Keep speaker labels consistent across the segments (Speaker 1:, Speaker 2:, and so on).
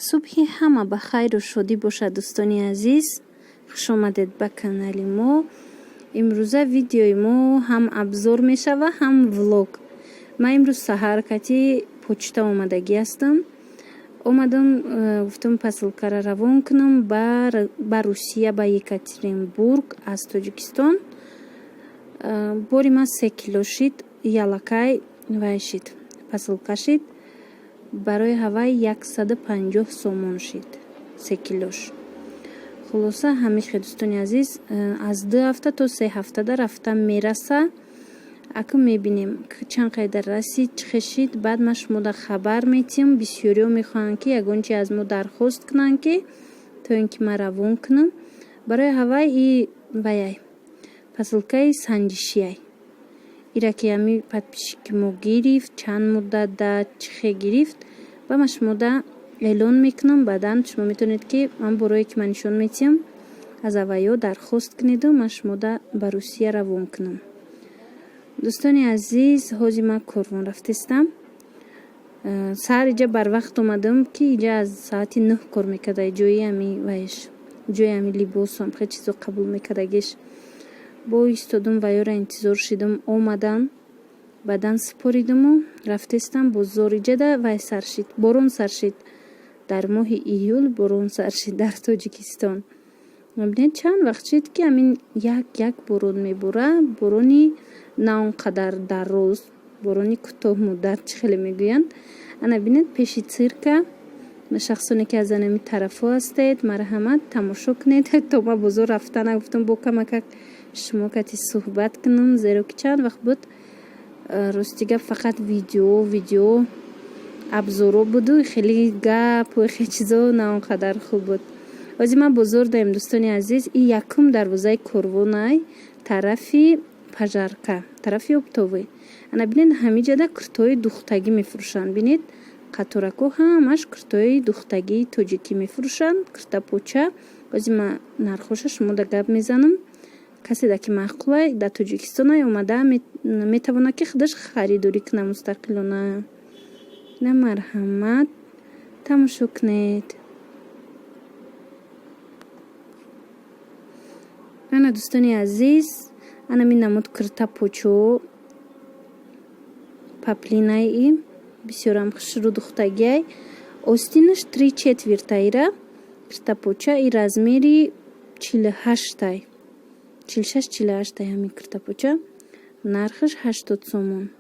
Speaker 1: صبحی همه به خیر و شادی باشد دوستانی عزیز. خوش آمدید به کانال ما. امروزه ویدیوی ما هم ابزار میشه و هم ولوگ. من امروز سحر کتی پوچتا اومدگی هستم. اومدم گفتم پاسلکا را روان کنم به روسیه، به یکاترینبورگ از تاجیکستان. باری ما 3 کیلو شید، یالکای وای شید، پاسلکا شید. برای هوای 150 سومون شید 3 کیلوش. خلاصه همیشه دوستانی عزیز از 2 هفته تا 3 هفته در رفتم میرسه. اکنون میبینیم که چند قدر رسید چه شید. بعد ما شما در خبر میتیم. بسیاری میخوان که یگان چی از ما درخواست کنن که تا اینکه ما روان کنم برای هوای ای وای پاسلکای سنجشی ایرا که همی پادپیشی که ما گرفت چند مدت در چه گرفت و ما شما در اعلان میکنم. بعدا شما میتونید که من برای که من نشون میتیم از اوایو درخواست کنید و ما شما در به روسیه روان کنم. دوستانی عزیز حاجی ما کاروان رفتستم. سهر اینجا بر وقت اومدم که اینجا از ساعت 9 کار میکرده. جوی همی ویش جوی همی لیباس هم خیلی چیزو قبول میکردگیش. با ایستادم ویا را انتظار شدم آمدن. بعدن سپاریدم و رفتستم. با زور جده وی سرشید، بارون سرشید. در ماه ایول بارون سرشید در تاجیکستان. ببینید چند وقت شد که همین یک بارون میبوره. بارونی نه اونقدر در روز، بارونی کوتاه مدت خیلی میگویند. انا ببینید پیش سیرکه شخصانی که از این طرف هستید مرحمت تماشا کنید. تا ما بزرگ رفتن گفتم با کمک شما کتی صحبت کنم، زیرا که چند وقت بود رستیگه فقط ویدیو ابزارو بود و خیلی گپ و خیلی چیزا نه اونقدر خوب بود. واسه من بزرگ دارم دوستانی عزیز. این یکم دروازه کاروانای طرفی پژارکا، طرفی اپتوی. انا ببینید همینجا در کرتای دختگی میفروشن. ببینید قطورکو همش کرتای دختگی تاجیکی میفروشن، کرتا پوچه. واسه من نرخوش شما در گپ میزنم. کسی که معقوله در تاجیکستان اومده میتونه که خودش خریداری کنه مستقلانه. نه مرحمت تماشا کنید. انا دوستانی عزیز انا می نمود کرتا پوچو پاپلینای بسیارم خشرو دختگی اوستینش 3/4 تایره. کرتا پوچه ای رزمیری 48 تای 46-48 تای همین کرتا پوچه. نرخش 80 سومون.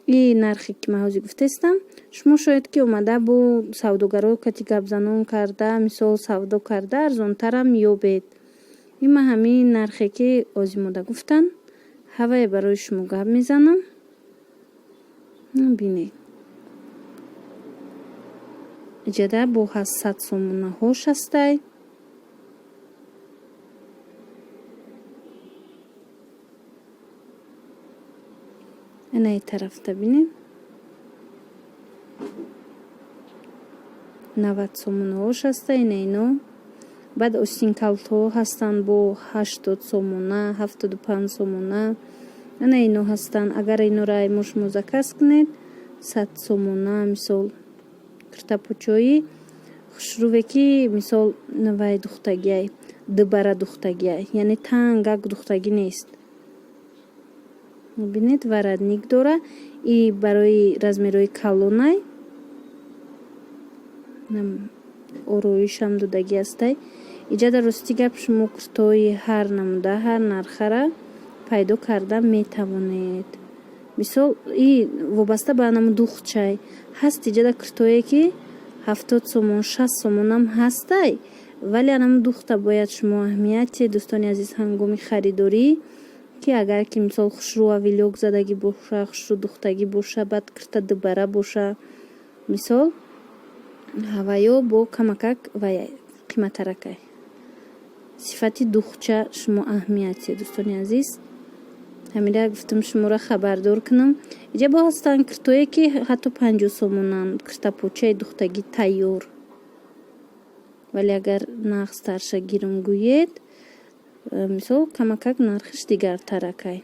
Speaker 1: این نرخی که من حاضی گفتستم. شما شاید که اومده با سوداگرها کتی گپ زنان کرده مثال سودا کرده ارزانتر هم یابید. این من همین نرخی که آزی ماده گفتن هوای برای شما گپ میزنم. بینید جده با 700 سومونه هاش هسته. این طرف تا بینید 90 سومونه هاش هسته. اینو بعد اوستین کالتو هستن با 80 سومونه 75 سومونه. اینو هستن. اگر اینو رای مش مزکس کنید 100 سومونه. مثال کرتا پوچوی خشروه که مثال نوای دختگی دبره دختگی یعنی تنگک دختگی نیست. ببینید ورادنیک داره. ای برای رزمیروی کالونای اورویش هم دودگی هسته. اینجا در راستی گپ شما کرتای هر نموده هر نرخه پیدا کرده میتوانید. مثال این وابسته به نمو دخت چای هست. اینجا در کرتایی که 70 سومون 60 سومون هم هسته. ولی نمو دخت باید شما اهمیت دوستانی عزیز هنگامی خریداری که اگر که مثال خشرو و ویلوگ زدگی باشه، خشرو دختگی باشه، بعد کرتا دبره باشه، مثال هوایو با کمکک و قیمت رکای صفتی دختچه شما اهمیتی دوستانی عزیز. همیده گفتم شما را خبردار کنم. اینجا با هستن کرتایی که حتی 50 سومونن کرتا پوچه دختگی تیور. ولی اگر نقص ترشه گیرم گوید مثال کمکک نرخش دیگر ترکای.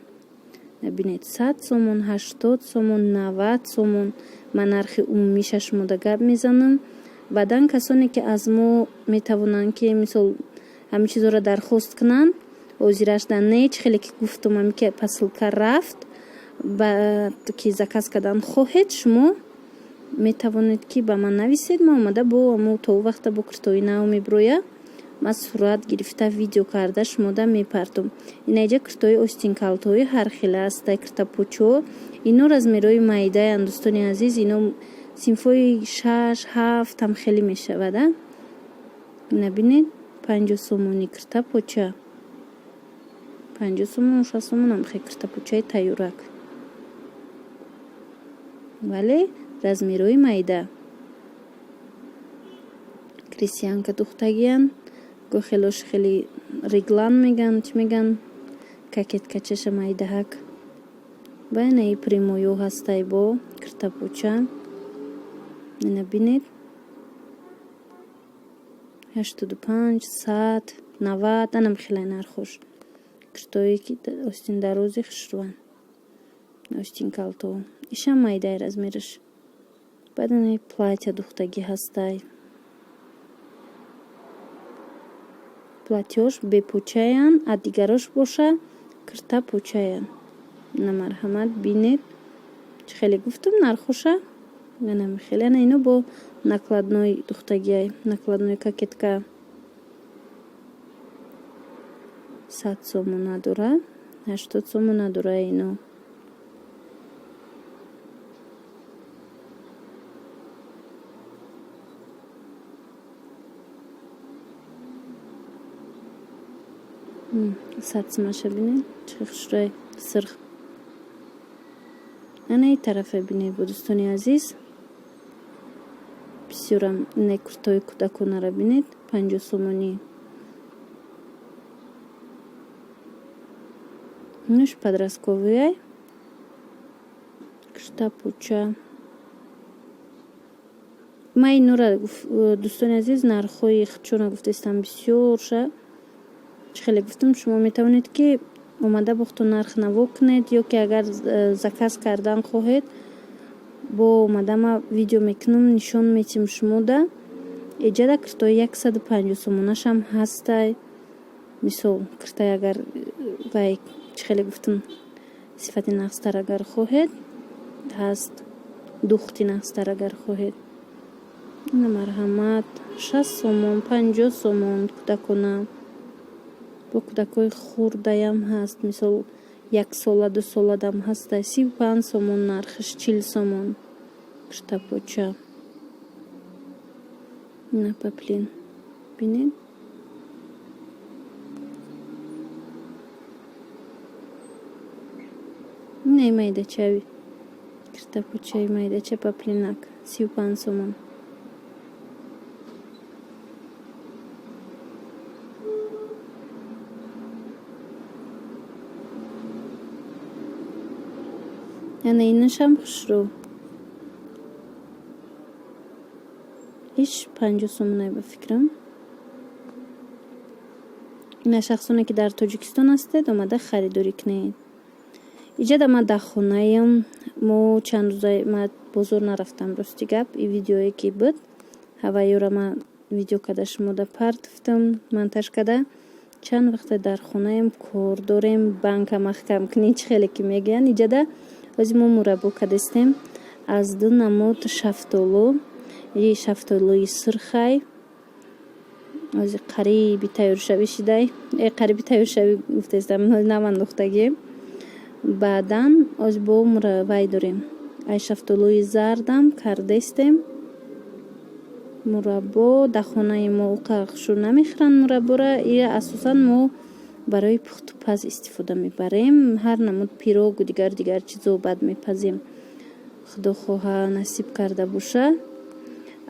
Speaker 1: ببینید 100 سومون 80 سومون 90 سومون. من نرخ عمومیش شما در گپ میزنم. баъдан касоне ки аз мо метавонанд ки мисол ҳамин чизоро дархост кунанд озираш дар неч хеле ки гуфтум ҳами ки посилка рафт ки заказ кардан хоҳед шумо метавонед ки ба ман нависед ма омада бо амо то вақта бо киртои нав меброя ма сурат гирифта видео карда шумода мепартум. Инаҷа киртои остинкалтои ҳар хеле аста киртапочо ино размерои майдаянд дӯстони азиз. Ино синфҳои 6-7 ҳам хеле мешавад. Набинед 50 сомони киртапоча 50 сомон 60 сомон ҳам хе киртапочаи тайёрак вале размерои майда. Крестьянка духтагиян го хелош хели реглан меган чи меган кокеткачаша майдаҳак байнаи примоё ҳастай бо киртапоча. Ина бинед 85 100 90 анам хеле нархош киртое ки остин дарози хушруван остин калто иша майдай размераш. Баъдан платья духтагӣ ҳастай платьёш бепочаян а дигарош боша киртапочаян. На марҳамат бинед чӣ хеле гуфтум нархоша янам хеле ана ино бо накладной духтагиай накладной кокетка 100 сомон надора 80 сомон надора ино. сатсмаша бинед чӣ хушрӯй сирх. ана ин тарафа бинед бо дӯстони азиз бисёрам ина куртои кӯдаконара бинед 50 сомонӣ нуш подростковые киртапоча. ма инора дӯстони азиз нархҳои чона гуфтаистам бисёрша чӣ хеле гуфтум шумо метавонед ки омада бо худтон нарх наво кунед ё ки агар заказ кардан хоҳед бо омада ма видео мекунам нишон метим шумода эҷада киртои 150 сомонашам ҳастай. мисол киртай агар вай чӣ хеле гуфтум сифати нақстар агар хоҳед ҳаст духти нақстар агар хоҳед. ина марҳамат 60 сомон 50 сомон кӯдакона бо кӯдакои хурдаям ҳаст мисол 1 сола 2 соладам ҳастай 35 сомон нархиш 40 сомон киртапоча. ина паплин бинед ина майдачави киртапочаи майдача паплинак 35 сомон. ана инашам хушрӯ иш 50 сомонай ба фикрам. ина шахсоне ки дар тоҷикистон ҳастед омада харидорӣ кунед. иҷада ма дар хонаям мо чанд рӯза ма бозор нарафтам рости гап и видеое ки буд ҳавайёра ма видео карда шумода партифтам монтаж карда чанд вақта дар хонаям кор дорем банка маҳкам кунӣ чӣ хеле ки мегӯянд. иҷада ози мо мураббо кардастем аз ду намуд шафтолу и шафтолуи сирхай ози қариби тайёршавӣ шидай қариби тайёршавӣ гуфтаистам навандохтагӣ. баъдан ози бо мураввай дорем ай шафтолуи зардам кардастем мураббо. дар хонаи мо қахшур намехӯранд мураббора и асосан мо барои пухтупаз истифода мебарем. ҳар намуд пирогу дигар чизо бад мепазем. худо хоҳа насиб карда боша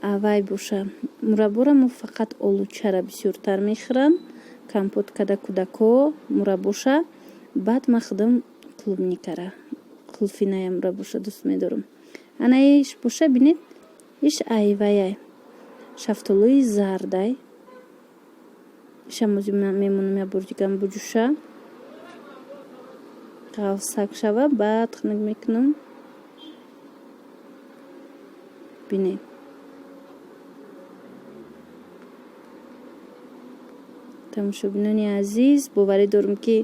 Speaker 1: авай боша. мураббора мо фақат олучара бисёртар мехӯранд компот карда кӯдако мураббоша баъд ма худам клубникара қулфиная мураббоша дӯст медорам. ана иш боша бинед иш айваяй шафтолуи зардай шамози мемонам я бурдигам буҷуша ғафсак шава баъд хунук мекунам. ビネ тамошобинони азиз, боварӣ дорам ки